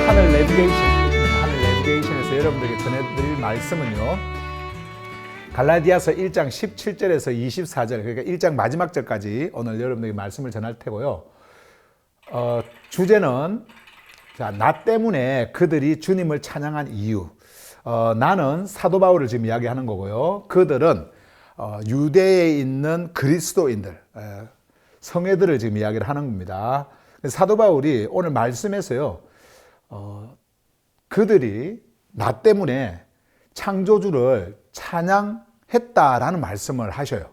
하늘 내비게이션에서 여러분들에게 전해드릴 말씀은요, 갈라디아서 1장 17절에서 24절, 그러니까 1장 마지막 절까지 오늘 여러분들에게 말씀을 전할 테고요. 주제는 나 때문에 그들이 주님을 찬양한 이유. 나는 사도 바울을 지금 이야기하는 거고요. 그들은 유대에 있는 그리스도인들, 성회들을 지금 이야기를 하는 겁니다. 사도 바울이 오늘 말씀에서요, 그들이 나 때문에 창조주를 찬양했다라는 말씀을 하셔요.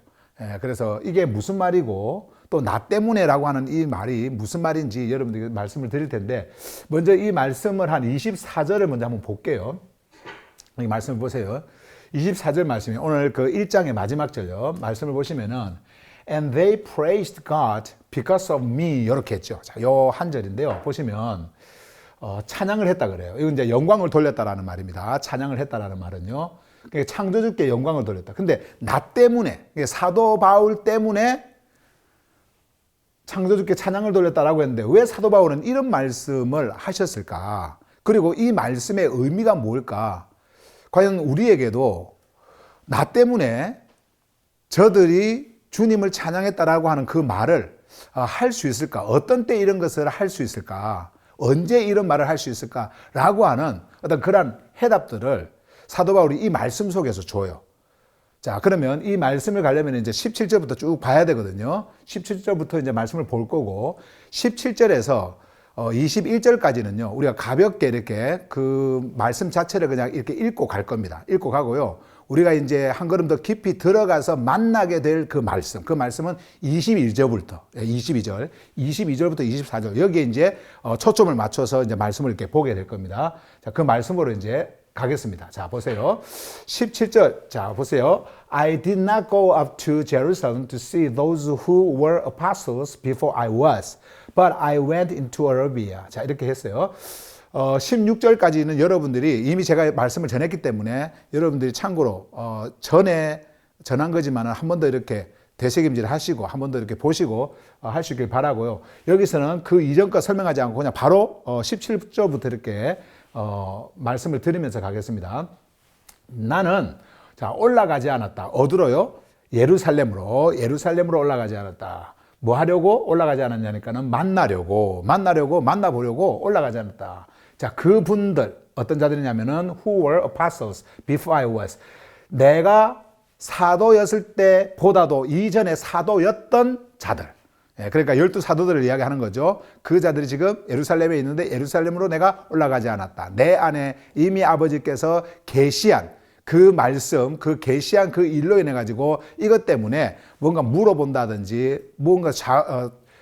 그래서 이게 무슨 말이고 또 나 때문에라고 하는 이 말이 무슨 말인지 여러분들에게 말씀을 드릴 텐데, 먼저 이 말씀을 한 24절을 먼저 한번 볼게요. 이 말씀을 보세요. 24절 말씀이 오늘 그 1장의 마지막 절요. 말씀을 보시면은 And they praised God because of me 이렇게 했죠. 자, 요 한 절인데요. 보시면 찬양을 했다 그래요. 이건 이제 영광을 돌렸다라는 말입니다. 찬양을 했다라는 말은요. 그러니까 창조주께 영광을 돌렸다. 근데 나 때문에, 사도 바울 때문에 창조주께 찬양을 돌렸다라고 했는데 왜 사도 바울은 이런 말씀을 하셨을까? 그리고 이 말씀의 의미가 뭘까? 과연 우리에게도 나 때문에 저들이 주님을 찬양했다라고 하는 그 말을 할 수 있을까? 어떤 때 이런 것을 할 수 있을까? 언제 이런 말을 할 수 있을까라고 하는 어떤 그런 해답들을 사도 바울이 이 말씀 속에서 줘요. 자, 그러면 이 말씀을 가려면 이제 17절부터 쭉 봐야 되거든요. 17절부터 이제 말씀을 볼 거고, 17절에서 21절까지는요, 우리가 가볍게 이렇게 그 말씀 자체를 그냥 이렇게 읽고 갈 겁니다. 읽고 가고요. 우리가 이제 한 걸음 더 깊이 들어가서 만나게 될 그 말씀은 22절부터 22절부터 24절, 여기에 이제 초점을 맞춰서 이제 말씀을 이렇게 보게 될 겁니다. 자, 그 말씀으로 이제 가겠습니다. 자, 보세요. 17절. 자, 보세요. I did not go up to Jerusalem to see those who were apostles before I was, but I went into Arabia. 자, 이렇게 했어요. 16절까지는 여러분들이 이미 제가 말씀을 전했기 때문에 여러분들이 참고로 전에 전한 거지만 한 번 더 이렇게 되새김질 하시고 한 번 더 이렇게 보시고 할 수 있길 바라고요. 여기서는 그 이전 거 설명하지 않고 그냥 바로 17절부터 이렇게 말씀을 드리면서 가겠습니다. 나는 자 올라가지 않았다. 어디로요? 예루살렘으로 올라가지 않았다. 뭐 하려고 올라가지 않았냐니까는 만나보려고 올라가지 않았다. 자, 그분들 어떤 자들이냐면은 who were apostles before I was. 내가 사도였을 때보다도 이전에 사도였던 자들. 그러니까 12사도들을 이야기하는 거죠. 그 자들이 지금 예루살렘에 있는데 예루살렘으로 내가 올라가지 않았다. 내 안에 이미 아버지께서 계시한 그 말씀, 그 계시한 그 일로 인해 가지고 이것 때문에 뭔가 물어본다든지 뭔가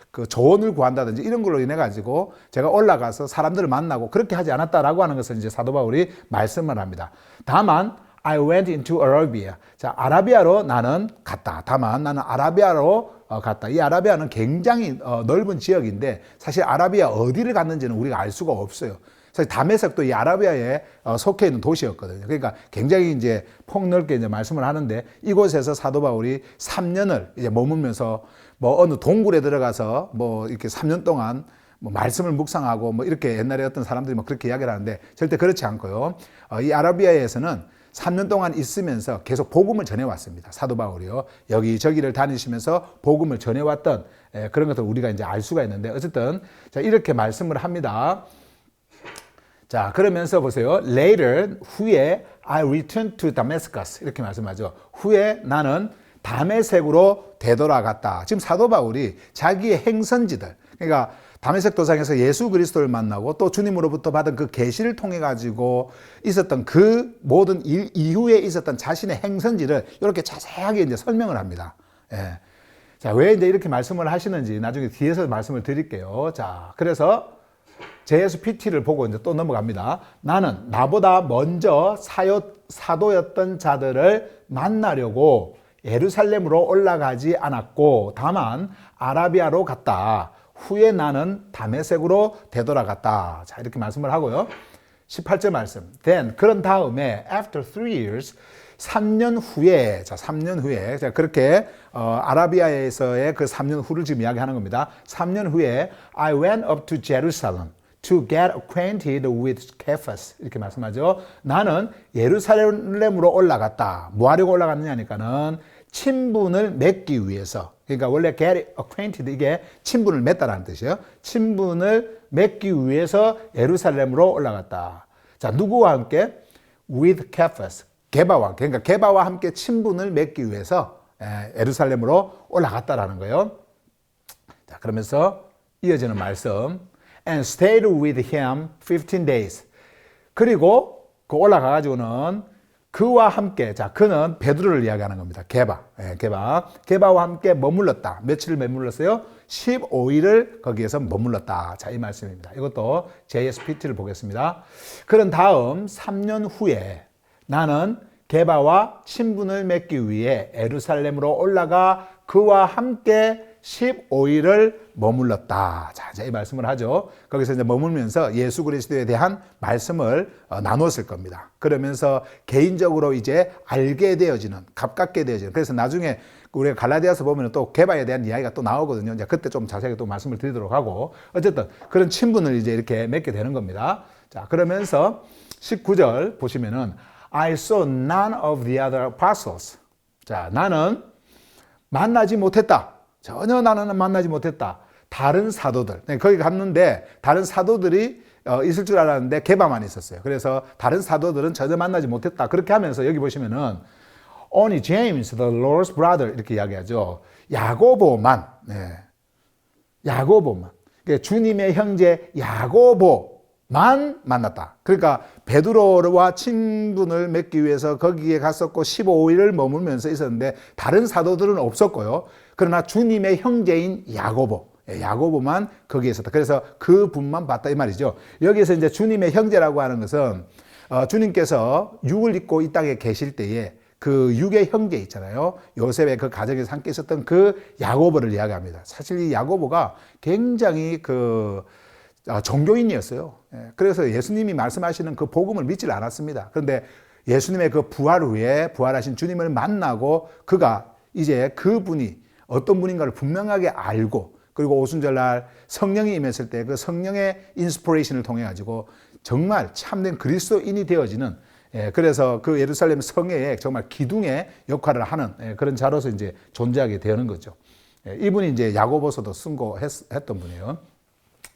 그 조언을 구한다든지 이런 걸로 인해 가지고 제가 올라가서 사람들을 만나고 그렇게 하지 않았다라고 하는 것을 이제 사도 바울이 말씀을 합니다. 다만 I went into Arabia. 자, 아라비아로 나는 갔다. 다만 나는 아라비아로 갔다. 이 아라비아는 굉장히 넓은 지역인데 사실 아라비아 어디를 갔는지는 우리가 알 수가 없어요. 사실 다메섹도 이 아라비아에 속해 있는 도시였거든요. 그러니까 굉장히 이제 폭넓게 이제 말씀을 하는데 이곳에서 사도 바울이 3년을 이제 머물면서 뭐 어느 동굴에 들어가서 뭐 이렇게 3년 동안 뭐 말씀을 묵상하고 뭐 이렇게 옛날에 어떤 사람들이 뭐 그렇게 이야기를 하는데 절대 그렇지 않고요. 이 아라비아에서는 3년 동안 있으면서 계속 복음을 전해왔습니다. 사도 바울이요. 여기저기를 다니시면서 복음을 전해왔던 그런 것들 우리가 이제 알 수가 있는데 어쨌든 자, 이렇게 말씀을 합니다. 자, 그러면서 보세요. Later, 후에 I returned to Damascus. 이렇게 말씀하죠. 후에 나는 다메섹으로 되돌아갔다. 지금 사도 바울이 자기의 행선지들, 그러니까 다메섹 도상에서 예수 그리스도를 만나고 또 주님으로부터 받은 그 계시를 통해 가지고 있었던 그 모든 일 이후에 있었던 자신의 행선지를 이렇게 자세하게 이제 설명을 합니다. 예. 자, 왜 이제 이렇게 말씀을 하시는지 나중에 뒤에서 말씀을 드릴게요. 자, 그래서 JS PT를 보고 이제 또 넘어갑니다. 나는 나보다 먼저 사도였던 자들을 만나려고 예루살렘으로 올라가지 않았고 다만 아라비아로 갔다. 후에 나는 다메섹으로 되돌아갔다. 자, 이렇게 말씀을 하고요. 18절 말씀. Then 그런 다음에 after 3 years 3년 후에, 자, 3년 후에, 자, 그렇게, 아라비아에서의 그 3년 후를 지금 이야기하는 겁니다. 3년 후에, I went up to Jerusalem. to get acquainted with Cephas. 이렇게 말씀하죠. 나는 예루살렘으로 올라갔다. 뭐 하려고 올라갔느냐니까는 친분을 맺기 위해서. 그러니까 원래 get acquainted 이게 친분을 맺다라는 뜻이에요. 친분을 맺기 위해서 예루살렘으로 올라갔다. 자, 누구와 함께? with Cephas. 게바와, 그러니까 게바와 함께 친분을 맺기 위해서 예루살렘으로 올라갔다라는 거예요. 자, 그러면서 이어지는 말씀. And stayed with him 15 days. 그리고 그 올라가가지고는 그와 함께, 자, 그는 베드로를 이야기하는 겁니다. 게바와 함께 머물렀다. 며칠을 머물렀어요? 15일을 거기에서 머물렀다. 자, 이 말씀입니다. 이것도 JSPT를 보겠습니다. 그런 다음 3년 후에 나는 게바와 친분을 맺기 위해 예루살렘으로 올라가 그와 함께 15일을 머물렀다. 자, 이 말씀을 하죠. 거기서 이제 머물면서 예수 그리스도에 대한 말씀을 나눴을 겁니다. 그러면서 개인적으로 이제 알게 되어지는, 가깝게 되어지는. 그래서 나중에 우리가 갈라디아서 보면 또 게바에 대한 이야기가 또 나오거든요. 이제 그때 좀 자세하게 또 말씀을 드리도록 하고, 어쨌든 그런 친분을 이제 이렇게 맺게 되는 겁니다. 자, 그러면서 19절 보시면은 I saw none of the other apostles. 자, 나는 만나지 못했다. 전혀 나는 만나지 못했다. 다른 사도들. 거기 갔는데 다른 사도들이 있을 줄 알았는데 게바만 있었어요. 그래서 다른 사도들은 전혀 만나지 못했다. 그렇게 하면서 여기 보시면은 Only James, the Lord's brother 이렇게 이야기하죠. 야고보만. 네. 야고보만. 그러니까 주님의 형제 야고보만 만났다. 그러니까 베드로와 친분을 맺기 위해서 거기에 갔었고 15일을 머물면서 있었는데 다른 사도들은 없었고요. 그러나 주님의 형제인 야고보만 거기에 있었다. 그래서 그 분만 봤다 이 말이죠. 여기서 이제 주님의 형제라고 하는 것은 주님께서 육을 입고 이 땅에 계실 때에 그 육의 형제 있잖아요. 요셉의 그 가정에서 함께 있었던 그 야고보를 이야기합니다. 사실 이 야고보가 굉장히 종교인이었어요. 그래서 예수님이 말씀하시는 그 복음을 믿질 않았습니다. 그런데 예수님의 그 부활 후에 부활하신 주님을 만나고 그가 이제 그분이 어떤 분인가를 분명하게 알고 그리고 오순절날 성령이 임했을 때 그 성령의 인스피레이션을 통해 가지고 정말 참된 그리스도인이 되어지는 그래서 그 예루살렘 성회에 정말 기둥의 역할을 하는 그런 자로서 이제 존재하게 되는 거죠. 이분이 이제 야고보서도 승고했던 분이에요.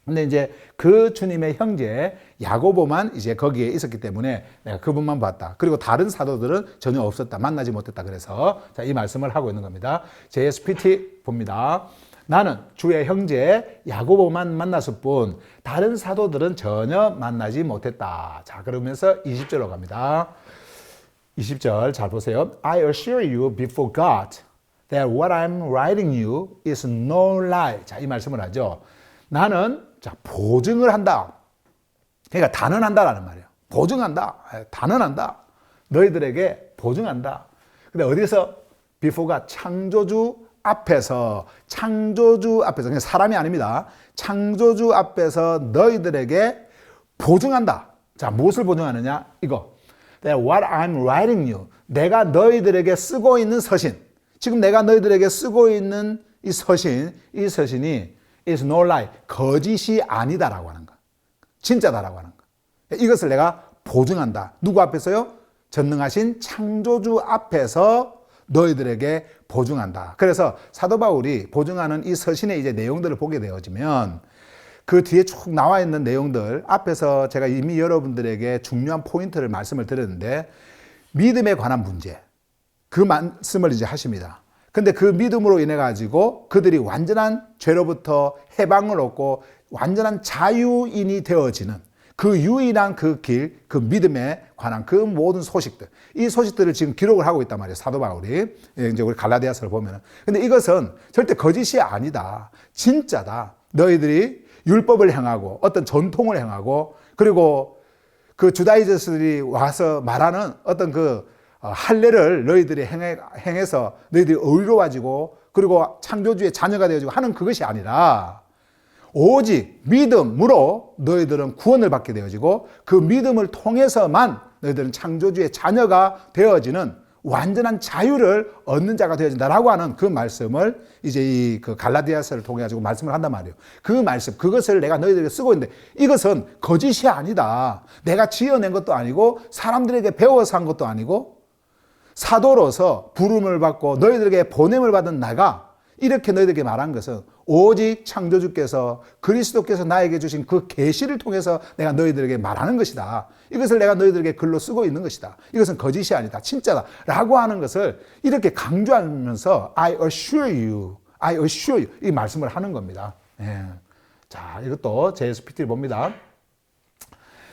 근데 이제 그 주님의 형제 야고보만 이제 거기에 있었기 때문에 내가 그분만 봤다. 그리고 다른 사도들은 전혀 없었다. 만나지 못했다. 그래서 자, 이 말씀을 하고 있는 겁니다. JSPT 봅니다. 나는 주의 형제 야고보만 만났을 뿐 다른 사도들은 전혀 만나지 못했다. 자, 그러면서 20절로 갑니다. 20절 잘 보세요. I assure you before God that what I'm writing you is no lie. 자, 이 말씀을 하죠. 나는 자, 보증을 한다. 그러니까 단언한다라는 말이에요. 보증한다. 단언한다. 너희들에게 보증한다. 근데 어디서 before가 창조주 앞에서 그냥 사람이 아닙니다. 창조주 앞에서 너희들에게 보증한다. 자, 무엇을 보증하느냐? 이거. That what I'm writing you. 내가 너희들에게 쓰고 있는 서신. 지금 내가 너희들에게 쓰고 있는 이 서신이 is no lie. 거짓이 아니다라고 하는 거. 진짜다라고 하는 거. 이것을 내가 보증한다. 누구 앞에서요? 전능하신 창조주 앞에서 너희들에게 보증한다. 그래서 사도 바울이 보증하는 이 서신의 이제 내용들을 보게 되어지면 그 뒤에 쭉 나와 있는 내용들 앞에서 제가 이미 여러분들에게 중요한 포인트를 말씀을 드렸는데 믿음에 관한 문제. 그 말씀을 이제 하십니다. 근데 그 믿음으로 인해 가지고 그들이 완전한 죄로부터 해방을 얻고 완전한 자유인이 되어지는 그 유일한 그 길, 그 믿음에 관한 그 모든 소식들. 이 소식들을 지금 기록을 하고 있단 말이에요. 사도 바울이. 이제 우리 갈라디아서를 보면은. 근데 이것은 절대 거짓이 아니다. 진짜다. 너희들이 율법을 행하고 어떤 전통을 행하고 그리고 그 주다이저스들이 와서 말하는 어떤 그 할례를 너희들이 행해서 너희들이 의로워지고 그리고 창조주의 자녀가 되어지고 하는 그것이 아니라 오직 믿음으로 너희들은 구원을 받게 되어지고 그 믿음을 통해서만 너희들은 창조주의 자녀가 되어지는 완전한 자유를 얻는 자가 되어진다라고 하는 그 말씀을 이제 이 그 갈라디아서를 통해 가지고 말씀을 한단 말이에요. 그 말씀, 그것을 내가 너희들에게 쓰고 있는데 이것은 거짓이 아니다. 내가 지어낸 것도 아니고 사람들에게 배워서 한 것도 아니고 사도로서 부름을 받고 너희들에게 보냄을 받은 나가 이렇게 너희들에게 말한 것은 오직 창조주께서 그리스도께서 나에게 주신 그 계시를 통해서 내가 너희들에게 말하는 것이다. 이것을 내가 너희들에게 글로 쓰고 있는 것이다. 이것은 거짓이 아니다. 진짜다. 라고 하는 것을 이렇게 강조하면서 I assure you, I assure you 이 말씀을 하는 겁니다. 예. 자, 이것도 JSPT를 봅니다.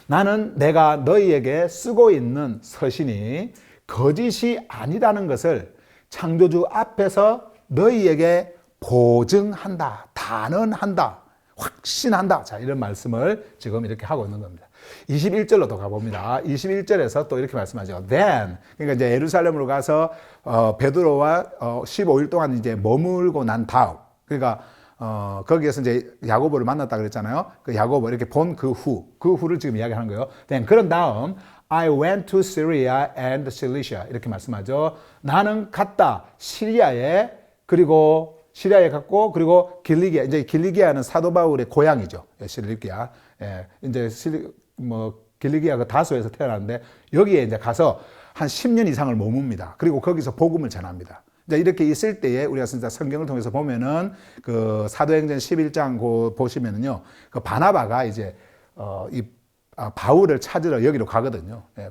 나는 내가 너희에게 쓰고 있는 서신이 거짓이 아니라는 것을 창조주 앞에서 너희에게 보증한다, 단언한다, 확신한다. 자, 이런 말씀을 지금 이렇게 하고 있는 겁니다. 21절로 또 가봅니다. 21절에서 또 이렇게 말씀하죠. Then, 그러니까 이제 예루살렘으로 가서 베드로와 15일 동안 이제 머물고 난 다음, 그러니까 거기에서 이제 야고보를 만났다 그랬잖아요. 그 야고보 이렇게 본 그 후를 지금 이야기하는 거예요. Then 그런 다음 I went to Syria and Cilicia 이렇게 말씀하죠. 나는 갔다 시리아에 그리고 시리아에 갔고 그리고 길리기아 이제 길리기아는 사도 바울의 고향이죠. 실리기아. 예, 이제 길리기아 그 다소에서 태어났는데 여기에 이제 가서 한 10년 이상을 머뭅니다. 그리고 거기서 복음을 전합니다. 이제 이렇게 있을 때에 우리가 진짜 성경을 통해서 보면은 그 사도행전 11장 보시면은요. 그 바나바가 이제 바울을 찾으러 여기로 가거든요. 예,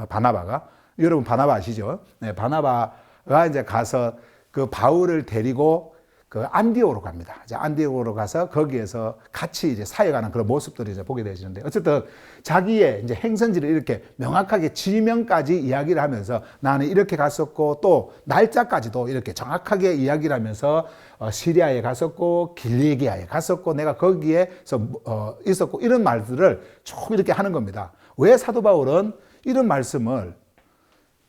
바나바가 여러분 바나바 아시죠? 네, 바나바가 이제 가서 그 바울을 데리고 그 안디옥으로 갑니다. 이제 안디옥으로 가서 거기에서 같이 이제 사역하는 그런 모습들을 이제 보게 되시는데 어쨌든 자기의 이제 행선지를 이렇게 명확하게 지명까지 이야기를 하면서 나는 이렇게 갔었고 또 날짜까지도 이렇게 정확하게 이야기를 하면서 시리아에 갔었고 길리기아에 갔었고 내가 거기에서 있었고 이런 말들을 쭉 이렇게 하는 겁니다. 왜 사도 바울은 이런 말씀을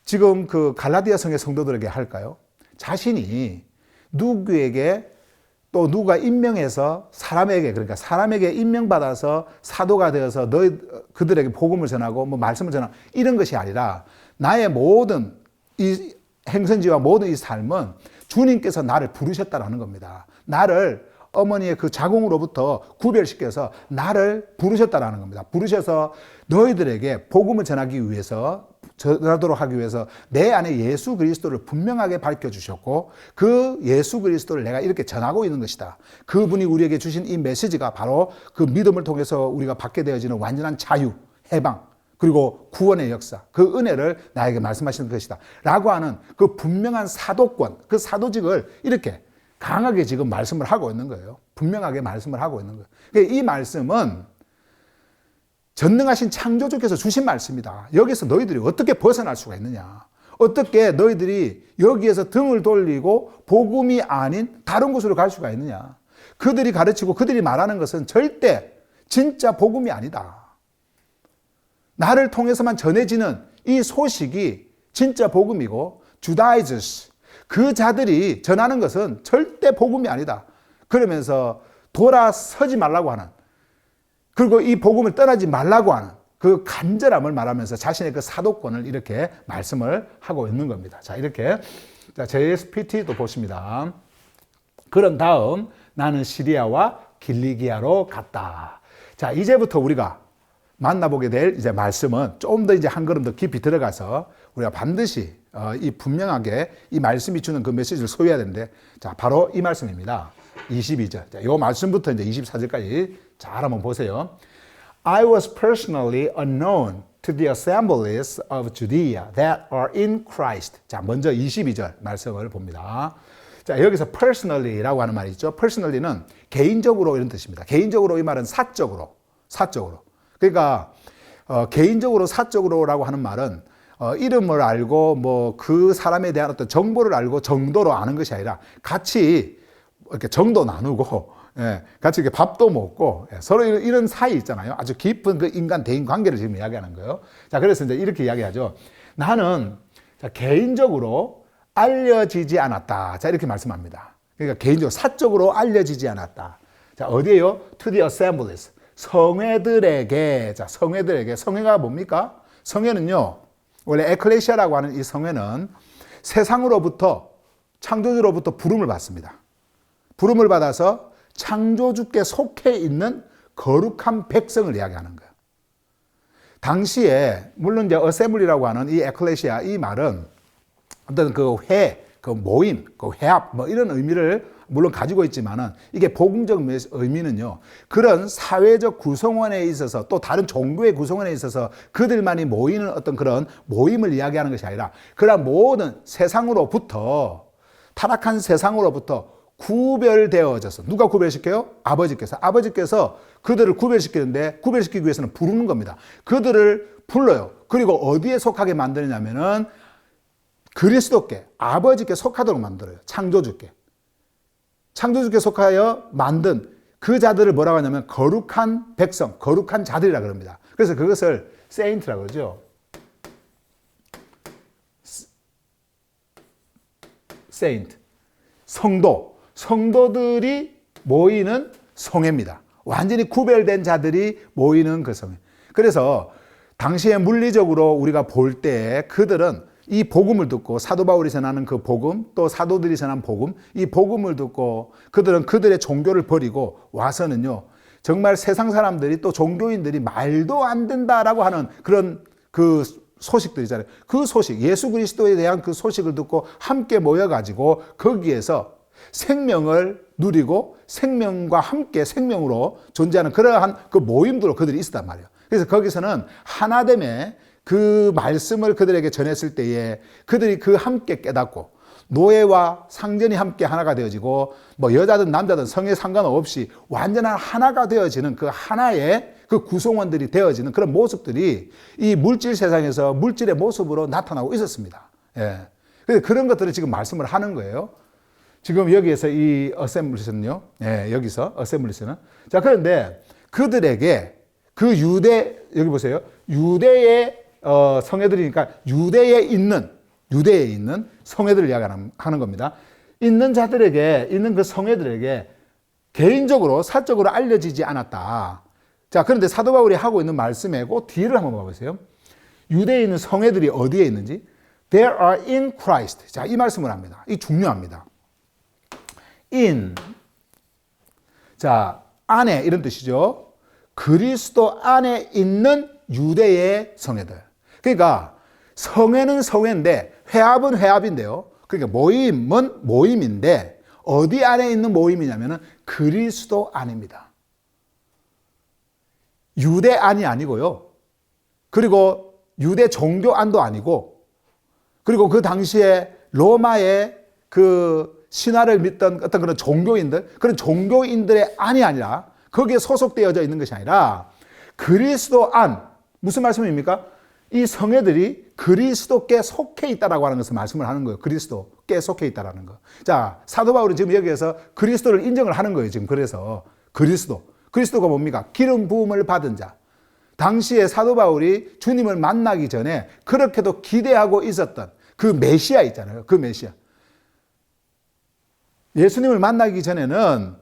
지금 그 갈라디아 성의 성도들에게 할까요? 자신이 누구에게 또 누가 임명해서 그러니까 사람에게 임명받아서 사도가 되어서 그들에게 복음을 전하고 뭐 말씀을 전하고 이런 것이 아니라 나의 모든 이 행선지와 모든 이 삶은 주님께서 나를 부르셨다라는 겁니다. 나를 어머니의 그 자궁으로부터 구별시켜서 나를 부르셨다라는 겁니다. 부르셔서 너희들에게 복음을 전하도록 하기 위해서 내 안에 예수 그리스도를 분명하게 밝혀주셨고 그 예수 그리스도를 내가 이렇게 전하고 있는 것이다. 그분이 우리에게 주신 이 메시지가 바로 그 믿음을 통해서 우리가 받게 되어지는 완전한 자유, 해방, 그리고 구원의 역사, 그 은혜를 나에게 말씀하시는 것이다. 라고 하는 그 분명한 사도권, 그 사도직을 이렇게 강하게 지금 말씀을 하고 있는 거예요. 분명하게 말씀을 하고 있는 거예요. 그러니까 이 말씀은 전능하신 창조주께서 주신 말씀이다. 여기서 너희들이 어떻게 벗어날 수가 있느냐. 어떻게 너희들이 여기에서 등을 돌리고 복음이 아닌 다른 곳으로 갈 수가 있느냐. 그들이 가르치고 그들이 말하는 것은 절대 진짜 복음이 아니다. 나를 통해서만 전해지는 이 소식이 진짜 복음이고 주다이즈스 그 자들이 전하는 것은 절대 복음이 아니다. 그러면서 돌아서지 말라고 하는 그리고 이 복음을 떠나지 말라고 하는 그 간절함을 말하면서 자신의 그 사도권을 이렇게 말씀을 하고 있는 겁니다. 자, 이렇게 JSPT도 보십니다. 그런 다음 나는 시리아와 길리기아로 갔다. 자, 이제부터 우리가 만나보게 될 이제 말씀은 좀 더 이제 한 걸음 더 깊이 들어가서 우리가 반드시 이 분명하게 이 말씀이 주는 그 메시지를 소유해야 되는데 자, 바로 이 말씀입니다. 22절. 자, 이 말씀부터 이제 24절까지 잘 한번 보세요. I was personally unknown to the assemblies of Judea that are in Christ. 자, 먼저 22절 말씀을 봅니다. 자, 여기서 personally라고 하는 말이 있죠. personally는 개인적으로 이런 뜻입니다. 개인적으로 이 말은 사적으로. 그러니까 개인적으로 사적으로라고 하는 말은 이름을 알고 뭐 그 사람에 대한 어떤 정보를 알고 정도로 아는 것이 아니라 같이 이렇게 정도 나누고 같이 이렇게 밥도 먹고 서로 이런 사이 있잖아요. 아주 깊은 그 인간 대인 관계를 지금 이야기하는 거예요. 자, 그래서 이제 이렇게 이야기하죠. 나는 개인적으로 알려지지 않았다. 자, 이렇게 말씀합니다. 그러니까 개인적으로 사적으로 알려지지 않았다. 자, 어디에요? To the assemblies. 성회들에게. 자, 성회가 뭡니까? 성회는요, 원래 에클레시아라고 하는 이 성회는 세상으로부터 창조주로부터 부름을 받습니다. 부름을 받아서 창조주께 속해 있는 거룩한 백성을 이야기하는 거예요. 당시에 물론 이제 어세블리라고 하는 이 에클레시아 이 말은 어떤 그 회, 그 모임, 그 회합 뭐 이런 의미를 물론 가지고 있지만은 이게 복음적 의미는요. 그런 사회적 구성원에 있어서 또 다른 종교의 구성원에 있어서 그들만이 모이는 어떤 그런 모임을 이야기하는 것이 아니라 그런 모든 세상으로부터 타락한 세상으로부터 구별되어져서 누가 구별시켜요? 아버지께서 그들을 구별시키는데 구별시키기 위해서는 부르는 겁니다. 그들을 불러요. 그리고 어디에 속하게 만드냐면은 그리스도께 아버지께 속하도록 만들어요. 창조주께 속하여 만든 그 자들을 뭐라고 하냐면 거룩한 백성, 거룩한 자들이라 그럽니다. 그래서 그것을 세인트라고 그러죠. 세인트, 성도들이 모이는 성회입니다. 완전히 구별된 자들이 모이는 그 성회. 그래서 당시에 물리적으로 우리가 볼 때 그들은 이 복음을 듣고 사도 바울이 전하는 그 복음 또 사도들이 전한 복음 이 복음을 듣고 그들은 그들의 종교를 버리고 와서는요 정말 세상 사람들이 또 종교인들이 말도 안 된다라고 하는 그런 그 소식들 있잖아요. 그 소식 예수 그리스도에 대한 그 소식을 듣고 함께 모여가지고 거기에서 생명을 누리고 생명과 함께 생명으로 존재하는 그러한 그 모임들로 그들이 있었단 말이에요. 그래서 거기서는 하나됨의 그 말씀을 그들에게 전했을 때에 그들이 그 함께 깨닫고 노예와 상전이 함께 하나가 되어지고 뭐 여자든 남자든 성에 상관없이 완전한 하나가 되어지는 그 하나의 그 구성원들이 되어지는 그런 모습들이 이 물질 세상에서 물질의 모습으로 나타나고 있었습니다. 예. 그래서 그런 것들을 지금 말씀을 하는 거예요. 지금 여기에서 이 어셈블리스는요. 예, 여기서 어셈블리스는 자 그런데 그들에게 그 여기 보세요. 유대의 성회들이니까 유대에 있는 성회들을 이야기하는 겁니다. 있는 자들에게 있는 그 성회들에게 개인적으로 사적으로 알려지지 않았다. 자 그런데 사도 바울이 하고 있는 말씀에 그 뒤를 한번 봐보세요. 유대에 있는 성회들이 어디에 있는지 There are in Christ. 자 이 말씀을 합니다. 이 중요합니다. in 자 안에 이런 뜻이죠. 그리스도 안에 있는 유대의 성회들. 그러니까 성회는 성회인데 회합은 회합인데요. 그러니까 모임은 모임인데 어디 안에 있는 모임이냐면은 그리스도 안입니다. 유대 안이 아니고요. 그리고 유대 종교 안도 아니고 그리고 그 당시에 로마의 그 신화를 믿던 어떤 그런 종교인들의 안이 아니라 거기에 소속되어져 있는 것이 아니라 그리스도 안 무슨 말씀입니까? 이 성회들이 그리스도께 속해 있다라고 하는 것을 말씀을 하는 거예요. 그리스도께 속해 있다라는 거. 자, 사도 바울은 지금 여기에서 그리스도를 인정을 하는 거예요. 지금 그래서 그리스도가 뭡니까? 기름 부음을 받은 자. 당시에 사도 바울이 주님을 만나기 전에 그렇게도 기대하고 있었던 그 메시아 있잖아요. 그 메시아. 예수님을 만나기 전에는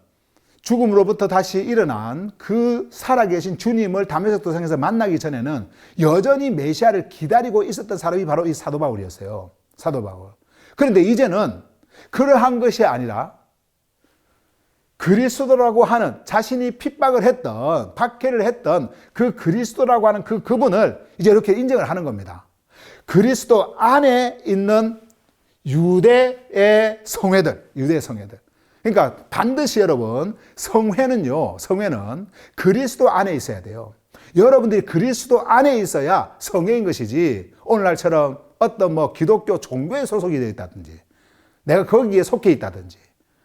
죽음으로부터 다시 일어난 그 살아계신 주님을 다메섹 도상에서 만나기 전에는 여전히 메시아를 기다리고 있었던 사람이 바로 이 사도 바울이었어요. 사도 바울. 그런데 이제는 그러한 것이 아니라 그리스도라고 하는 자신이 핍박을 했던 박해를 했던 그 그리스도라고 하는 그분을 이제 이렇게 인정을 하는 겁니다. 그리스도 안에 있는 유대의 성회들. 그러니까 반드시 여러분 성회는 그리스도 안에 있어야 돼요. 여러분들이 그리스도 안에 있어야 성회인 것이지 오늘날처럼 어떤 뭐 기독교 종교에 소속이 되어 있다든지 내가 거기에 속해 있다든지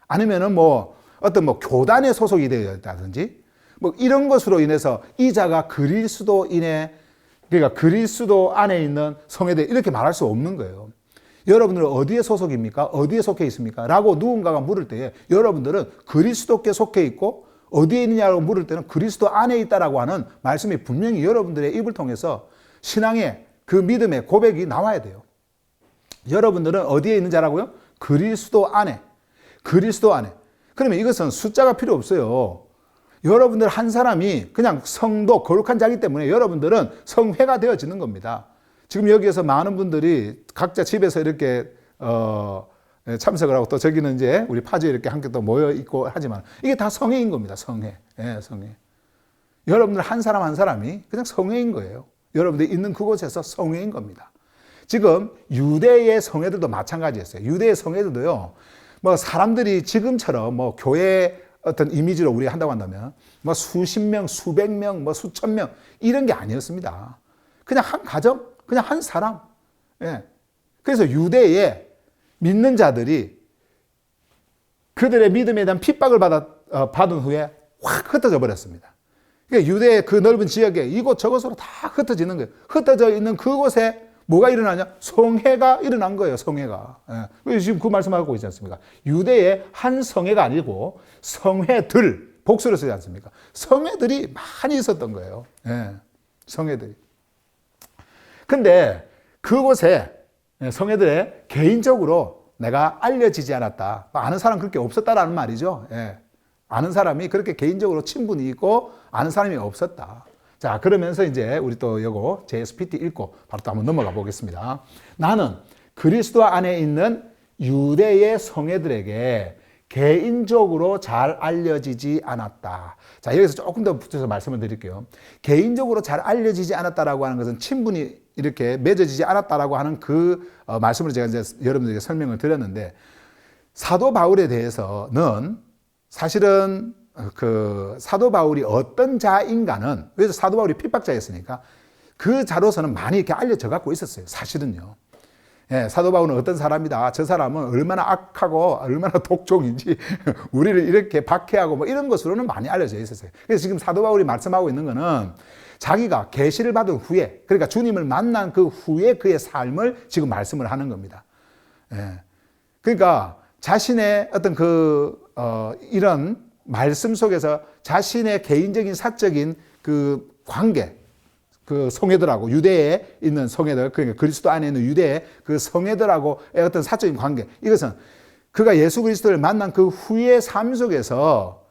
아니면은 뭐 어떤 뭐 교단에 소속이 되어 있다든지 뭐 이런 것으로 인해서 이 자가 그리스도인의 그러니까 그리스도 안에 있는 성회들 이렇게 말할 수 없는 거예요. 여러분들은 어디에 소속입니까? 어디에 속해 있습니까? 라고 누군가가 물을 때에 여러분들은 그리스도께 속해 있고 어디에 있느냐고 물을 때는 그리스도 안에 있다라고 하는 말씀이 분명히 여러분들의 입을 통해서 신앙의 그 믿음의 고백이 나와야 돼요. 여러분들은 어디에 있는 자라고요? 그리스도 안에. 그러면 이것은 숫자가 필요 없어요. 여러분들 한 사람이 그냥 성도, 거룩한 자이기 때문에 여러분들은 성회가 되어지는 겁니다. 지금 여기에서 많은 분들이 각자 집에서 이렇게 참석을 하고 또 저기는 이제 우리 파주에 이렇게 함께 또 모여 있고 하지만 이게 다 성회인 겁니다. 성회. 예, 성회. 여러분들 한 사람 한 사람이 그냥 성회인 거예요. 여러분들이 있는 그곳에서 성회인 겁니다. 지금 유대의 성회들도 마찬가지였어요. 유대의 성회들도요, 뭐 사람들이 지금처럼 뭐 교회 어떤 이미지로 우리가 한다고 한다면 뭐 수십 명, 수백 명, 뭐 수천 명 이런 게 아니었습니다. 그냥 한 가정, 그냥 한 사람. 예. 그래서 유대의 믿는 자들이 그들의 믿음에 대한 핍박을 받은 후에 확 흩어져 버렸습니다. 그러니까 유대의 그 넓은 지역에 이곳 저곳으로 다 흩어지는 거예요. 흩어져 있는 그곳에 뭐가 일어나냐? 성회가 일어난 거예요. 성회가. 예. 지금 그 말씀하고 있지 않습니까? 유대의 한 성회가 아니고 성회들, 복수를 쓰지 않습니까? 성회들이 많이 있었던 거예요. 예. 성회들이. 근데 그곳에 성회들의 개인적으로 내가 알려지지 않았다. 아는 사람 그렇게 없었다라는 말이죠. 예. 아는 사람이 그렇게 개인적으로 친분이 있고 아는 사람이 없었다. 자, 그러면서 이제 우리 또 요거 JSPT 읽고 바로 또 한번 넘어가 보겠습니다. 나는 그리스도 안에 있는 유대의 성회들에게 개인적으로 잘 알려지지 않았다. 자, 여기서 조금 더 붙여서 말씀을 드릴게요. 개인적으로 잘 알려지지 않았다라고 하는 것은 친분이 이렇게 맺어지지 않았다라고 하는 그 말씀을 제가 이제 여러분들에게 설명을 드렸는데, 사도 바울에 대해서는 사실은 그 사도 바울이 어떤 자인가는, 왜냐하면 사도 바울이 핍박자였으니까 그 자로서는 많이 이렇게 알려져 갖고 있었어요. 사실은요. 예, 사도 바울은 어떤 사람이다. 저 사람은 얼마나 악하고 얼마나 독종인지 우리를 이렇게 박해하고 뭐 이런 것으로는 많이 알려져 있었어요. 그래서 지금 사도 바울이 말씀하고 있는 거는 자기가 계시를 받은 후에, 그러니까 주님을 만난 그 후에 그의 삶을 지금 말씀을 하는 겁니다. 예. 그러니까 자신의 어떤 이런 말씀 속에서 자신의 개인적인 사적인 그 관계, 그 성회들하고 유대에 있는 성회들, 그러니까 그리스도 안에 있는 유대의 그 성회들하고의 어떤 사적인 관계, 이것은 그가 예수 그리스도를 만난 그 후의 삶 속에서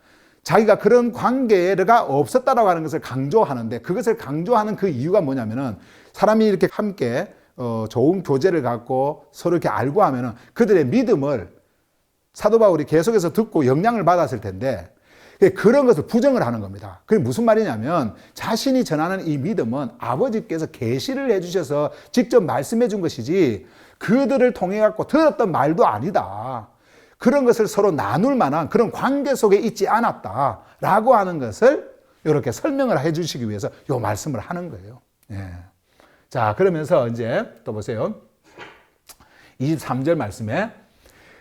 자기가 그런 관계가 없었다라고 하는 것을 강조하는데, 그것을 강조하는 그 이유가 뭐냐면은 사람이 이렇게 함께 좋은 교제를 갖고 서로 이렇게 알고 하면은 그들의 믿음을 사도 바울이 계속해서 듣고 영향을 받았을 텐데, 그런 것을 부정을 하는 겁니다. 그게 무슨 말이냐면 자신이 전하는 이 믿음은 아버지께서 계시를 해주셔서 직접 말씀해 준 것이지 그들을 통해 갖고 들었던 말도 아니다. 그런 것을 서로 나눌 만한 그런 관계 속에 있지 않았다라고 하는 것을 이렇게 설명을 해 주시기 위해서 이 말씀을 하는 거예요. 예. 자, 그러면서 이제 또 보세요. 23절 말씀에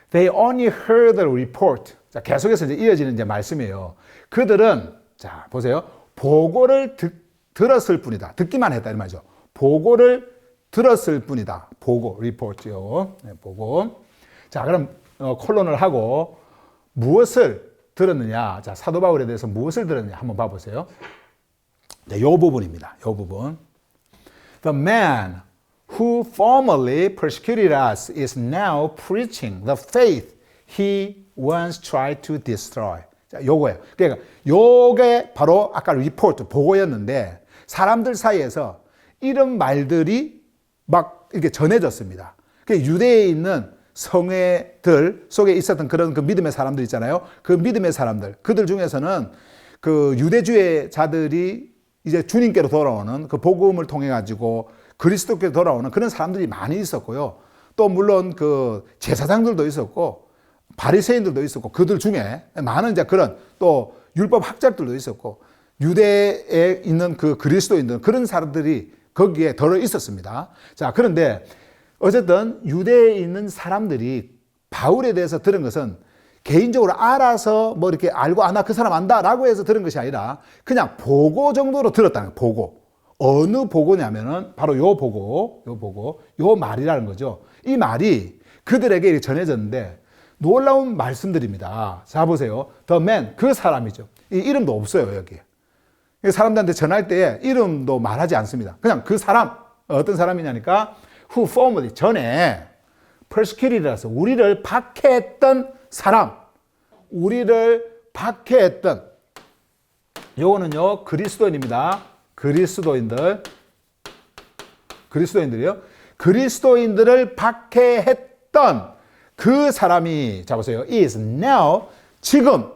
They only heard the report. 자, 계속해서 이제 이어지는 이제 말씀이에요. 그들은, 자, 보세요. 보고를 들었을 뿐이다. 듣기만 했다. 이 말이죠. 보고를 들었을 뿐이다. 보고, 리포트요. 네, 보고. 자, 그럼 콜론을 하고 무엇을 들었느냐. 자, 사도 바울에 대해서 무엇을 들었느냐. 한번 봐보세요. 네, 이 부분입니다. 이 부분. The man who formerly persecuted us is now preaching the faith he once tried to destroy. 자, 요거예요. 그러니까 요게 바로 아까 리포트, 보고였는데 사람들 사이에서 이런 말들이 막 이렇게 전해졌습니다. 유대에 있는 성회들 속에 있었던 그런 그 믿음의 사람들 있잖아요. 그 믿음의 사람들, 그들 중에서는 그 유대주의자들이 이제 주님께로 돌아오는 그 복음을 통해 가지고 그리스도께로 돌아오는 그런 사람들이 많이 있었고요. 또 물론 그 제사장들도 있었고 바리새인들도 있었고, 그들 중에 많은 이제 그런 또 율법 학자들도 있었고, 유대에 있는 그 그리스도인들, 그런 사람들이 거기에 들어 있었습니다. 자, 그런데 어쨌든 유대에 있는 사람들이 바울에 대해서 들은 것은 개인적으로 알아서 뭐 이렇게 알고, 나 그 사람 안다라고 해서 들은 것이 아니라 그냥 보고 정도로 들었다는 거예요. 보고. 어느 보고냐면은 바로 요 말이라는 거죠. 이 말이 그들에게 전해졌는데 놀라운 말씀들입니다. 자, 보세요. The man, 그 사람이죠. 이 이름도 없어요, 여기. 사람들한테 전할 때 이름도 말하지 않습니다. 그냥 그 사람, 어떤 사람이냐니까 who formerly, 전에 persecuted라서 우리를 박해했던 사람, 우리를 박해했던, 요거는요 그리스도인입니다. 그리스도인들. 그리스도인들이요. 그리스도인들을 박해했던 그 사람이, 자 보세요. is now, 지금,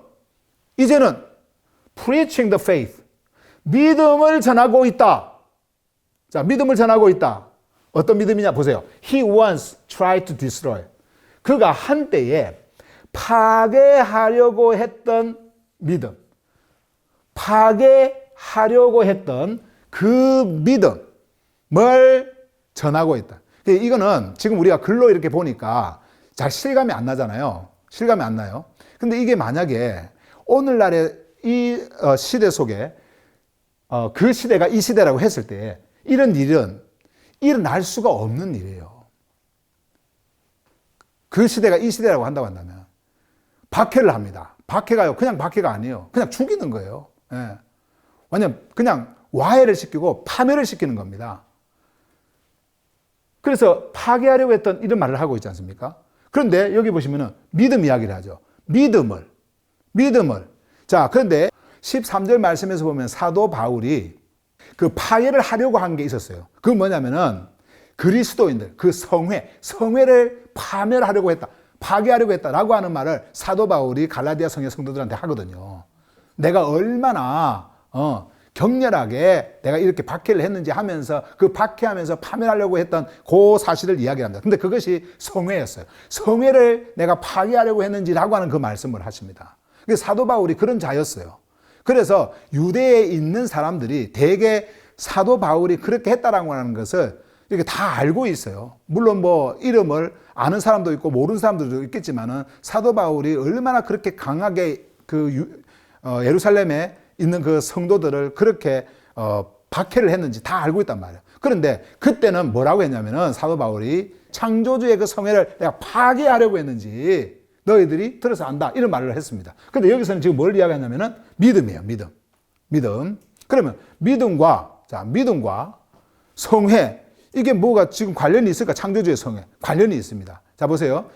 이제는 preaching the faith, 믿음을 전하고 있다. 자, 믿음을 전하고 있다. 어떤 믿음이냐 보세요. He once tried to destroy. 그가 한때에 파괴하려고 했던 믿음, 파괴하려고 했던 그 믿음을 전하고 있다. 이거는 지금 우리가 글로 이렇게 보니까 잘 실감이 안 나잖아요. 실감이 안 나요. 근데 이게 만약에 오늘날의 이 시대 속에 그 시대가 이 시대라고 했을 때 이런 일은 일어날 수가 없는 일이에요. 그 시대가 이 시대라고 한다고 한다면 박해를 합니다. 박해가요. 그냥 박해가 아니에요. 그냥 죽이는 거예요. 예. 완전 그냥 와해를 시키고 파멸을 시키는 겁니다. 그래서 파괴하려고 했던 이런 말을 하고 있지 않습니까? 그런데 여기 보시면은 믿음 이야기를 하죠. 믿음을. 자, 그런데 13절 말씀에서 보면 사도 바울이 그 파괴를 하려고 한 게 있었어요. 그건 뭐냐면은 그리스도인들, 그 성회를 파멸하려고 했다. 파괴하려고 했다라고 하는 말을 사도 바울이 갈라디아 성의 성도들한테 하거든요. 내가 얼마나 격렬하게 내가 이렇게 박해를 했는지 하면서 그 박해하면서 파멸하려고 했던 그 사실을 이야기합니다. 근데 그것이 성회였어요. 성회를 내가 파괴하려고 했는지라고 하는 그 말씀을 하십니다. 사도 바울이 그런 자였어요. 그래서 유대에 있는 사람들이 대개 사도 바울이 그렇게 했다라고 하는 것을 이렇게 다 알고 있어요. 물론 뭐 이름을 아는 사람도 있고 모르는 사람들도 있겠지만은 사도 바울이 얼마나 그렇게 강하게 그 예루살렘에 있는 그 성도들을 그렇게 박해를 했는지 다 알고 있단 말이에요. 그런데 그때는 뭐라고 했냐면은 사도 바울이 창조주의 그 성회를 내가 파괴하려고 했는지 너희들이 들어서 안다. 이런 말을 했습니다. 그런데 여기서는 지금 뭘 이야기하냐면은 믿음이에요. 믿음. 그러면 믿음과 성회, 이게 뭐가 지금 관련이 있을까? 창조주의 성회. 관련이 있습니다. 자, 보세요.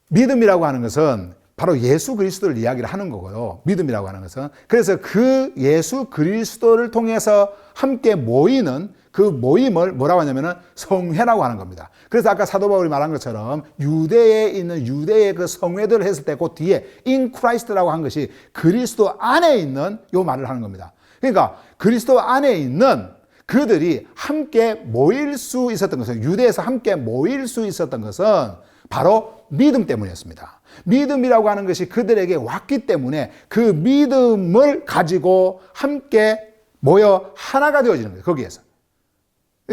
믿음이라고 하는 것은 바로 예수 그리스도를 이야기를 하는 거고요. 믿음이라고 하는 것은. 그래서 그 예수 그리스도를 통해서 함께 모이는 그 모임을 뭐라고 하냐면은 성회라고 하는 겁니다. 그래서 아까 사도 바울이 말한 것처럼 유대에 있는 유대의 그 성회들을 했을 때 그 뒤에 in Christ라고 한 것이 그리스도 안에 있는 요 말을 하는 겁니다. 그러니까 그리스도 안에 있는 그들이 함께 모일 수 있었던 것은, 유대에서 함께 모일 수 있었던 것은 바로 믿음 때문이었습니다. 믿음이라고 하는 것이 그들에게 왔기 때문에 그 믿음을 가지고 함께 모여 하나가 되어지는 거예요. 거기에서.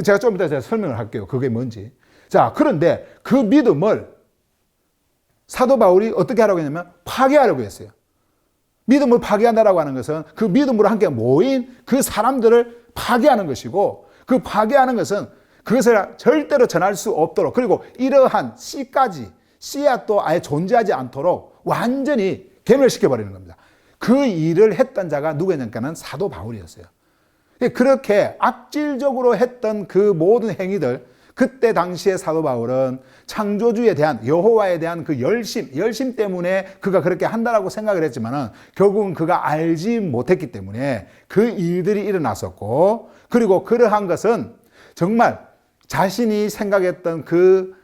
제가 좀 이따 제가 설명을 할게요. 그게 뭔지. 자, 그런데 그 믿음을 사도 바울이 어떻게 하라고 했냐면 파괴하려고 했어요. 믿음을 파괴한다라고 하는 것은 그 믿음으로 함께 모인 그 사람들을 파괴하는 것이고, 그 파괴하는 것은 그것을 절대로 전할 수 없도록, 그리고 이러한 씨앗도 아예 존재하지 않도록 완전히 괴멸시켜버리는 겁니다. 그 일을 했던 자가 누구였냐면 사도 바울이었어요. 그렇게 악질적으로 했던 그 모든 행위들, 그때 당시에 사도 바울은 창조주에 대한, 여호와에 대한 그 열심 때문에 그가 그렇게 한다라고 생각을 했지만은 결국은 그가 알지 못했기 때문에 그 일들이 일어났었고, 그리고 그러한 것은 정말 자신이 생각했던 그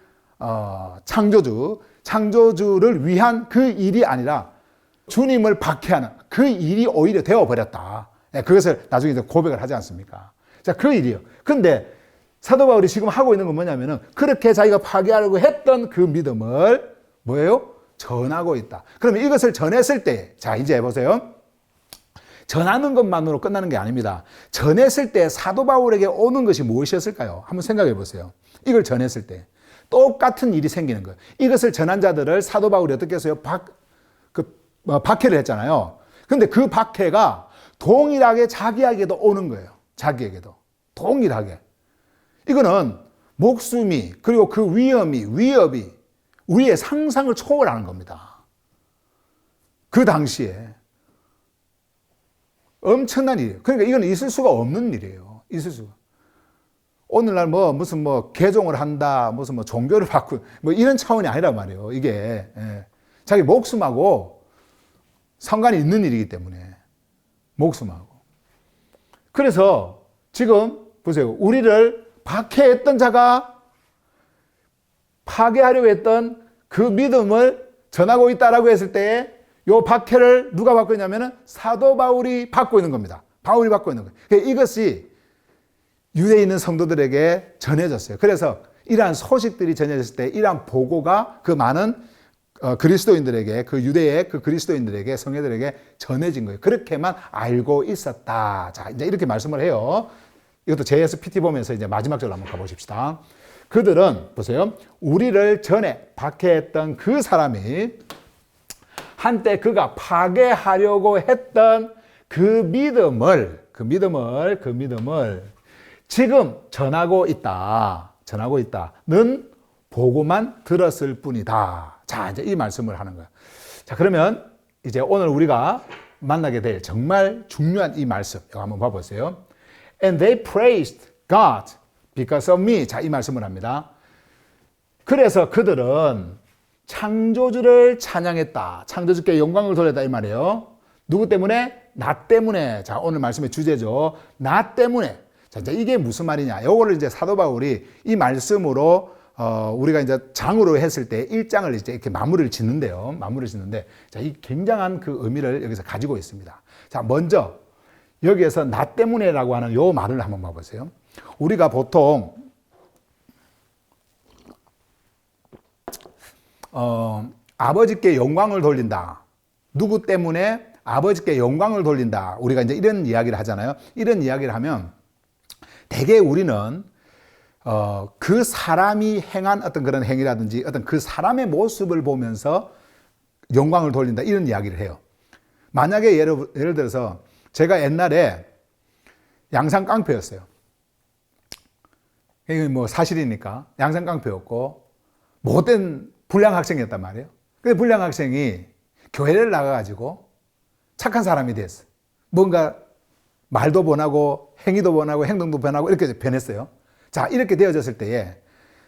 창조주를 위한 그 일이 아니라 주님을 박해하는 그 일이 오히려 되어버렸다. 그것을 나중에 고백을 하지 않습니까? 자, 그 일이요. 근데 사도 바울이 지금 하고 있는 건 뭐냐면은 그렇게 자기가 파괴하려고 했던 그 믿음을 뭐예요? 전하고 있다. 그러면 이것을 전했을 때, 자, 이제 보세요. 전하는 것만으로 끝나는 게 아닙니다. 전했을 때 사도 바울에게 오는 것이 무엇이었을까요? 한번 생각해 보세요. 이걸 전했을 때 똑같은 일이 생기는 거예요. 이것을 전한 자들을 사도 바울이 어떻게 했어요? 박해를 했잖아요. 근데 그 박해가 동일하게 자기에게도 오는 거예요. 자기에게도. 동일하게. 이거는 목숨이, 그리고 그 위협이 우리의 상상을 초월하는 겁니다. 그 당시에. 엄청난 일이에요. 그러니까 이건 있을 수가 없는 일이에요. 있을 수가. 오늘날 무슨 개종을 한다, 무슨 종교를 바꾸, 이런 차원이 아니란 말이에요. 이게. 예. 자기 목숨하고 상관이 있는 일이기 때문에. 목숨하고. 그래서 지금 보세요. 우리를 박해했던 자가 파괴하려고 했던 그 믿음을 전하고 있다라고 했을 때에 요 박해를 누가 받고 있냐면은 사도 바울이 받고 있는 겁니다. 바울이 받고 있는 거예요. 그러니까 이것이 유대에 있는 성도들에게 전해졌어요. 그래서 이러한 소식들이 전해졌을 때 이러한 보고가 그 많은 그리스도인들에게, 그 유대의 그 그리스도인들에게, 성회들에게 전해진 거예요. 그렇게만 알고 있었다. 자, 이제 이렇게 말씀을 해요. 이것도 JSPT 보면서 이제 마지막 절로 한번 가보십시다. 그들은, 보세요. 우리를 전에 박해했던 그 사람이 한때 그가 파괴하려고 했던 그 믿음을 지금 전하고 있다는 보고만 들었을 뿐이다. 자, 이제 이 말씀을 하는 거야. 자, 그러면 이제 오늘 우리가 만나게 될 정말 중요한 이 말씀, 이거 한번 봐보세요. And they praised God because of me. 자, 이 말씀을 합니다. 그래서 그들은 창조주를 찬양했다. 창조주께 영광을 돌렸다 이 말이에요. 누구 때문에? 나 때문에. 자, 오늘 말씀의 주제죠. 나 때문에. 자, 이제 이게 무슨 말이냐? 요거를 이제 사도 바울이 이 말씀으로 우리가 이제 장으로 했을 때 1장을 이제 이렇게 마무리를 짓는데요. 자, 이 굉장한 그 의미를 여기서 가지고 있습니다. 자, 먼저 여기에서 나 때문에라고 하는 요 말을 한번 봐보세요. 우리가 보통 아버지께 영광을 돌린다. 누구 때문에 아버지께 영광을 돌린다. 우리가 이제 이런 이야기를 하잖아요. 이런 이야기를 하면 대개 우리는 그 사람이 행한 어떤 그런 행위라든지 어떤 그 사람의 모습을 보면서 영광을 돌린다. 이런 이야기를 해요. 만약에 예를 들어서 제가 옛날에 양산 깡패였어요. 이게 뭐 사실이니까 양산 깡패였고 못된 불량 학생이었단 말이에요. 근데 불량 학생이 교회를 나가가지고 착한 사람이 됐어. 뭔가 말도 변하고 행위도 변하고 행동도 변하고 이렇게 변했어요. 자, 이렇게 되어졌을 때에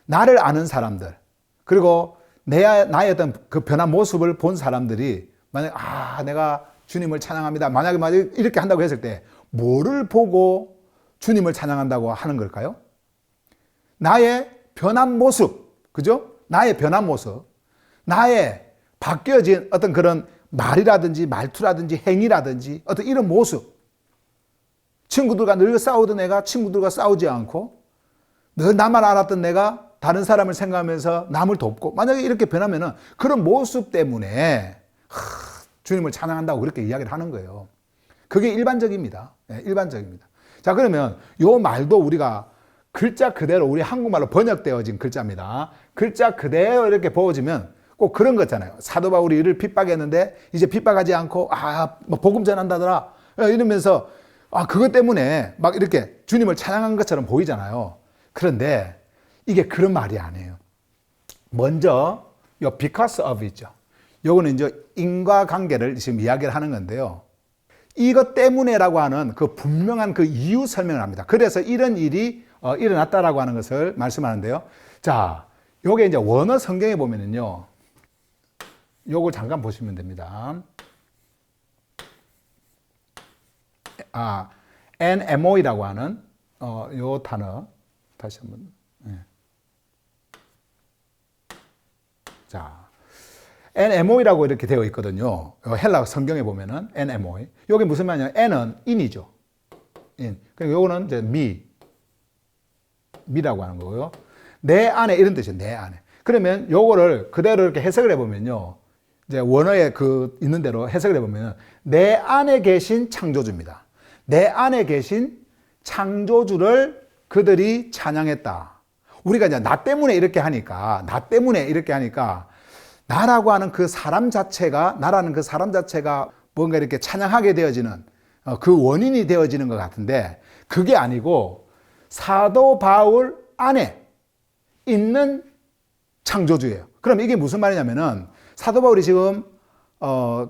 나를 아는 사람들 그리고 나의 어떤 그 변한 모습을 본 사람들이 만약에 내가 주님을 찬양합니다. 만약에 이렇게 한다고 했을 때 뭐를 보고 주님을 찬양한다고 하는 걸까요? 나의 변한 모습, 그죠? 나의 변한 모습, 나의 바뀌어진 어떤 그런 말이라든지 말투라든지 행위라든지 어떤 이런 모습. 친구들과 늘 싸우던 애가 친구들과 싸우지 않고 늘 나만 알았던 내가 다른 사람을 생각하면서 남을 돕고 만약에 이렇게 변하면은 그런 모습 때문에 주님을 찬양한다고 그렇게 이야기를 하는 거예요. 그게 일반적입니다. 네, 일반적입니다. 자, 그러면 요 말도 우리가 글자 그대로 우리 한국말로 번역되어진 글자입니다. 글자 그대로 이렇게 보여지면 꼭 그런 거잖아요. 사도 바울이 이를 핍박했는데 이제 핍박하지 않고 뭐 복음 전한다더라 이러면서 그것 때문에 막 이렇게 주님을 찬양한 것처럼 보이잖아요. 그런데 이게 그런 말이 아니에요. 먼저 요 because of 있죠. 요거는 이제 인과관계를 지금 이야기를 하는 건데요. 이것 때문에라고 하는 그 분명한 그 이유 설명을 합니다. 그래서 이런 일이 일어났다라고 하는 것을 말씀하는데요. 자, 요게 이제 원어 성경에 보면은요. 요걸 잠깐 보시면 됩니다. NMO이라고 하는 요 단어 다시 한번. 네. 자, NMO이라고 이렇게 되어 있거든요. 헬라 성경에 보면은 NMO. 요게 무슨 말이냐면 N은 in이죠. in. 그리고 요거는 이제 me라고 하는 거고요. 내 안에 이런 뜻이에요. 내 안에. 그러면 요거를 그대로 이렇게 해석을 해보면요. 이제 원어에 그 있는 대로 해석을 해보면 내 안에 계신 창조주입니다. 내 안에 계신 창조주를 그들이 찬양했다. 우리가 이제 나 때문에 이렇게 하니까 나라고 하는 그 사람 자체가 뭔가 이렇게 찬양하게 되어지는 그 원인이 되어지는 것 같은데 그게 아니고 사도 바울 안에 있는 창조주예요. 그럼 이게 무슨 말이냐면은 사도 바울이 지금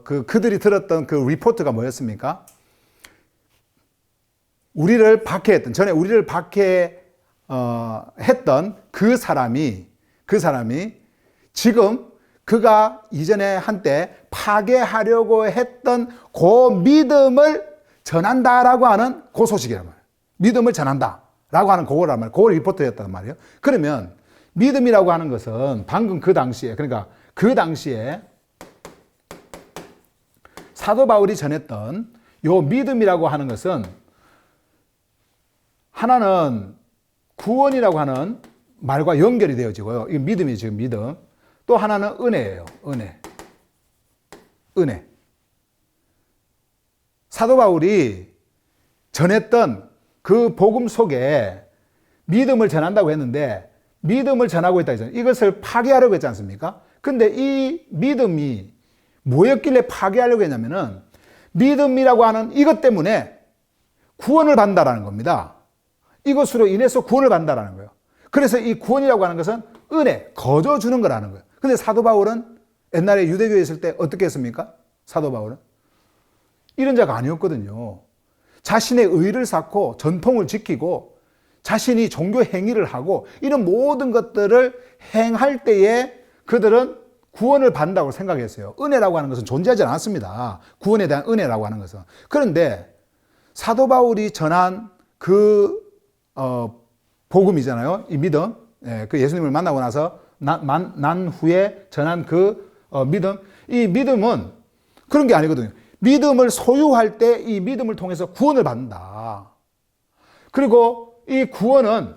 그들이 들었던 그 리포트가 뭐였습니까? 우리를 박해했던 전에 우리를 박해했던 그 사람이 지금 그가 이전에 한때 파괴하려고 했던 그 믿음을 전한다라고 하는 그 소식이란 말이에요. 믿음을 전한다. 라고 하는 그거란 말이에요. 그걸 리포트했단 말이에요. 그러면 믿음이라고 하는 것은 방금 그 당시에, 그러니까 그 당시에 사도 바울이 전했던 요 믿음이라고 하는 것은 하나는 구원이라고 하는 말과 연결이 되어지고요. 이 믿음이 지금 믿음. 또 하나는 은혜예요. 은혜. 사도 바울이 전했던 그 복음 속에 믿음을 전한다고 했는데 믿음을 전하고 있다 했잖아요. 이것을 파괴하려고 했지 않습니까? 근데 이 믿음이 뭐였길래 파괴하려고 했냐면은 믿음이라고 하는 이것 때문에 구원을 받는다라는 겁니다. 이것으로 인해서 구원을 받는다라는 거예요. 그래서 이 구원이라고 하는 것은 은혜, 거저 주는 거라는 거예요. 근데 사도 바울은 옛날에 유대교에 있을 때 어떻게 했습니까? 사도 바울은 이런 자가 아니었거든요. 자신의 의를 쌓고 전통을 지키고 자신이 종교 행위를 하고 이런 모든 것들을 행할 때에 그들은 구원을 받는다고 생각했어요. 은혜라고 하는 것은 존재하지 않았습니다. 구원에 대한 은혜라고 하는 것은. 그런데 사도 바울이 전한 그 복음이잖아요. 이 믿음. 그 예수님을 만나고 나서 난 후에 전한 그 믿음. 이 믿음은 그런 게 아니거든요. 믿음을 소유할 때 이 믿음을 통해서 구원을 받는다. 그리고 이 구원은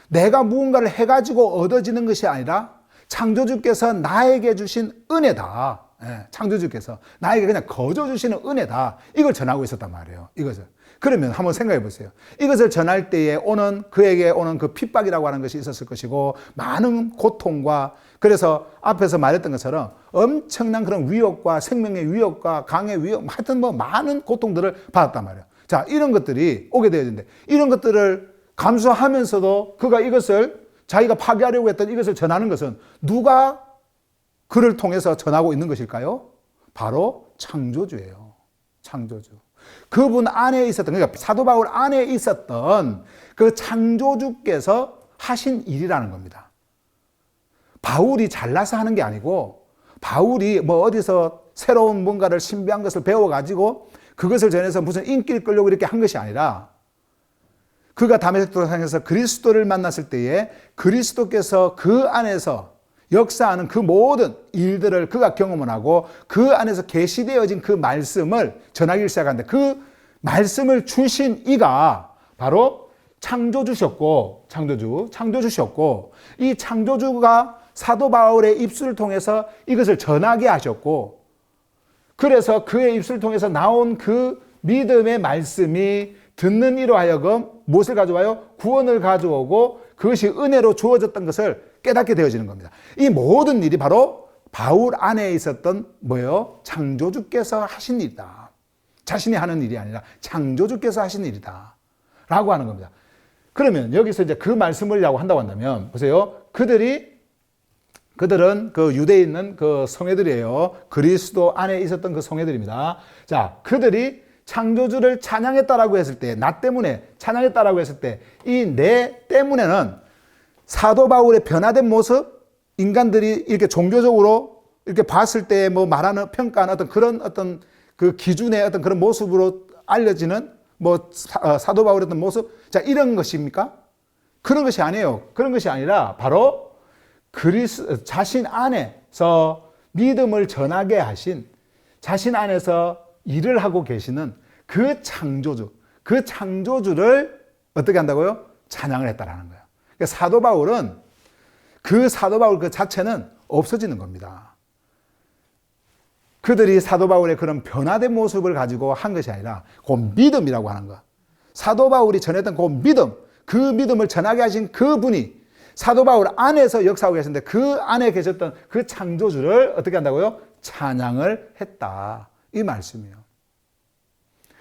내가 무언가를 해가지고 얻어지는 것이 아니라 창조주께서 나에게 주신 은혜다. 창조주께서 나에게 그냥 거저 주시는 은혜다. 이걸 전하고 있었단 말이에요. 이것을. 그러면 한번 생각해 보세요. 이것을 전할 때에 그에게 오는 그 핍박이라고 하는 것이 있었을 것이고, 많은 고통과, 그래서 앞에서 말했던 것처럼 엄청난 그런 위협과 생명의 위협과 강의 위협, 하여튼 뭐 많은 고통들을 받았단 말이에요. 자, 이런 것들이 오게 되어진대. 이런 것들을 감수하면서도 그가 이것을 자기가 파괴하려고 했던 이것을 전하는 것은 누가 그를 통해서 전하고 있는 것일까요? 바로 창조주예요. 창조주. 그분 안에 있었던, 그러니까 사도 바울 안에 있었던 그 창조주께서 하신 일이라는 겁니다. 바울이 잘나서 하는 게 아니고, 바울이 뭐 어디서 새로운 뭔가를 신비한 것을 배워가지고 그것을 전해서 무슨 인기를 끌려고 이렇게 한 것이 아니라, 그가 다메섹 도상에서 그리스도를 만났을 때에 그리스도께서 그 안에서 역사하는 그 모든 일들을 그가 경험을 하고 그 안에서 계시되어진 그 말씀을 전하기 시작하는데, 그 말씀을 주신 이가 바로 창조주셨고, 창조주셨고, 이 창조주가 사도 바울의 입술을 통해서 이것을 전하게 하셨고, 그래서 그의 입술을 통해서 나온 그 믿음의 말씀이 듣는 이로 하여금 무엇을 가져와요? 구원을 가져오고 그것이 은혜로 주어졌던 것을 깨닫게 되어지는 겁니다. 이 모든 일이 바로 바울 안에 있었던 뭐예요? 창조주께서 하신 일이다. 자신이 하는 일이 아니라 창조주께서 하신 일이다. 라고 하는 겁니다. 그러면 여기서 이제 그 말씀을이라고 한다고 한다면, 보세요. 그들은 그 유대에 있는 그 성회들이에요. 그리스도 안에 있었던 그 성회들입니다. 자, 그들이 창조주를 찬양했다라고 했을 때, 나 때문에 찬양했다라고 했을 때, 이 내 때문에는 사도 바울의 변화된 모습, 인간들이 이렇게 종교적으로 이렇게 봤을 때 뭐 말하는 평가하는 어떤 그 기준의 어떤 그런 모습으로 알려지는 뭐 사도 바울의 어떤 모습, 자, 이런 것입니까? 그런 것이 아니에요. 그런 것이 아니라 바로 자신 안에서 믿음을 전하게 하신, 자신 안에서 일을 하고 계시는 그 창조주를 어떻게 한다고요? 찬양을 했다라는 거예요. 그러니까 사도 바울 그 자체는 없어지는 겁니다. 그들이 사도 바울의 그런 변화된 모습을 가지고 한 것이 아니라 그 믿음이라고 하는 것. 사도 바울이 전했던 그 믿음을 전하게 하신 그분이 사도 바울 안에서 역사하고 계셨는데, 그 안에 계셨던 그 창조주를 어떻게 한다고요? 찬양을 했다. 이 말씀이에요.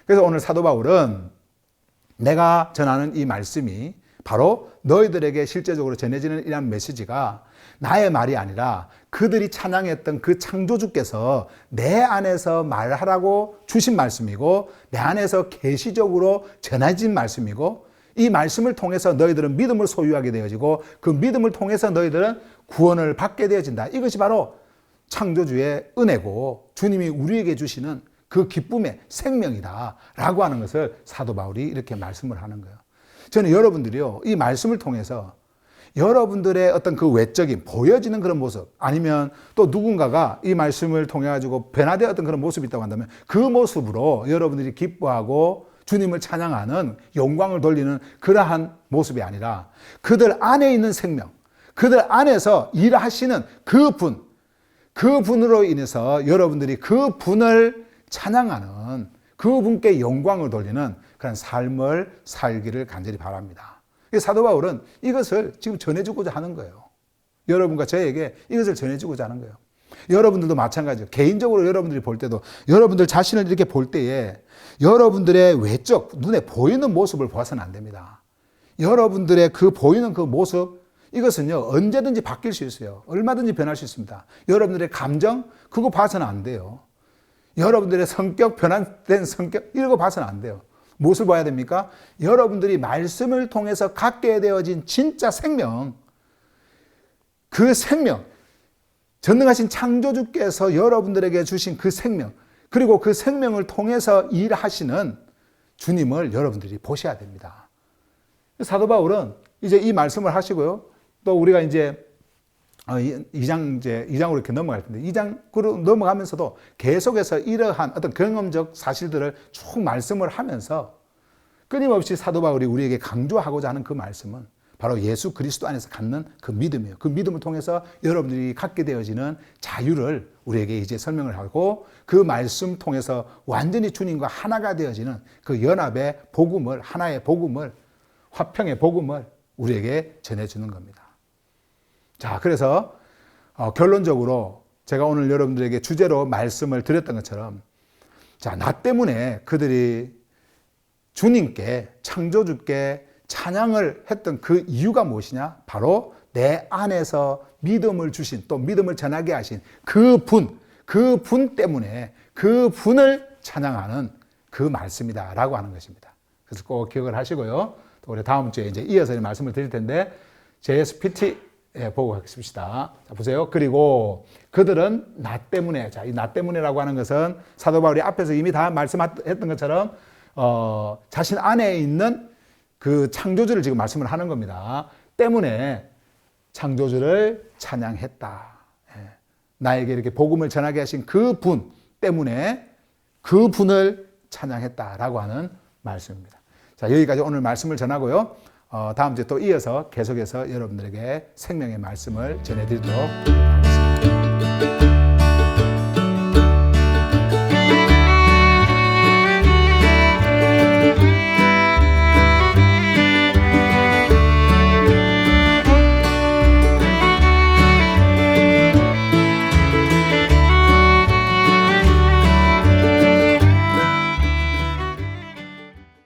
그래서 오늘 사도 바울은 내가 전하는 이 말씀이 바로 너희들에게 실제적으로 전해지는 이런 메시지가 나의 말이 아니라 그들이 찬양했던 그 창조주께서 내 안에서 말하라고 주신 말씀이고, 내 안에서 계시적으로 전해진 말씀이고, 이 말씀을 통해서 너희들은 믿음을 소유하게 되어지고 그 믿음을 통해서 너희들은 구원을 받게 되어진다. 이것이 바로 창조주의 은혜고 주님이 우리에게 주시는 그 기쁨의 생명이다 라고 하는 것을 사도 바울이 이렇게 말씀을 하는 거예요. 저는 여러분들이요, 이 말씀을 통해서 여러분들의 어떤 그 외적인 보여지는 그런 모습, 아니면 또 누군가가 이 말씀을 통해 가지고 변화되었던 그런 모습이 있다고 한다면 그 모습으로 여러분들이 기뻐하고 주님을 찬양하는, 영광을 돌리는 그러한 모습이 아니라 그들 안에 있는 생명, 그들 안에서 일하시는 그분으로 인해서 여러분들이 그분을 찬양하는, 그분께 영광을 돌리는 그런 삶을 살기를 간절히 바랍니다. 사도 바울은 이것을 지금 전해주고자 하는 거예요. 여러분과 저에게 이것을 전해주고자 하는 거예요. 여러분들도 마찬가지예요. 개인적으로 여러분들이 볼 때도, 여러분들 자신을 이렇게 볼 때에 여러분들의 외적, 눈에 보이는 모습을 봐서는 안 됩니다. 여러분들의 그 보이는 그 모습, 이것은요, 언제든지 바뀔 수 있어요. 얼마든지 변할 수 있습니다. 여러분들의 감정, 그거 봐서는 안 돼요. 여러분들의 성격, 변화된 성격, 이런 거 봐서는 안 돼요. 무엇을 봐야 됩니까? 여러분들이 말씀을 통해서 갖게 되어진 진짜 생명, 그 생명, 전능하신 창조주께서 여러분들에게 주신 그 생명, 그리고 그 생명을 통해서 일하시는 주님을 여러분들이 보셔야 됩니다. 사도 바울은 이제 이 말씀을 하시고요. 또 우리가 이제 2장으로 이렇게 넘어갈 텐데, 2장으로 넘어가면서도 계속해서 이러한 어떤 경험적 사실들을 쭉 말씀을 하면서 끊임없이 사도 바울이 우리에게 강조하고자 하는 그 말씀은 바로 예수 그리스도 안에서 갖는 그 믿음이에요. 그 믿음을 통해서 여러분들이 갖게 되어지는 자유를 우리에게 이제 설명을 하고, 그 말씀 통해서 완전히 주님과 하나가 되어지는 그 연합의 복음을, 하나의 복음을, 화평의 복음을 우리에게 전해주는 겁니다. 자, 그래서 결론적으로 제가 오늘 여러분들에게 주제로 말씀을 드렸던 것처럼, 자, 나 때문에 그들이 주님께, 창조주께 찬양을 했던 그 이유가 무엇이냐? 바로 내 안에서 믿음을 주신, 또 믿음을 전하게 하신 그 분 때문에 그 분을 찬양하는 그 말씀이다라고 하는 것입니다. 그래서 꼭 기억을 하시고요. 또 우리 다음 주에 이제 이어서 말씀을 드릴 텐데, JSPT 보고 가겠습니다. 자, 보세요. 그리고 그들은 나 때문에, 자, 이 나 때문에라고 하는 것은 사도 바울이 앞에서 이미 다 말씀했던 것처럼 자신 안에 있는 그 창조주를 지금 말씀을 하는 겁니다. 때문에 창조주를 찬양했다. 나에게 이렇게 복음을 전하게 하신 그 분 때문에 그 분을 찬양했다라고 하는 말씀입니다. 자, 여기까지 오늘 말씀을 전하고요. 다음 주에 또 이어서 계속해서 여러분들에게 생명의 말씀을 전해드리도록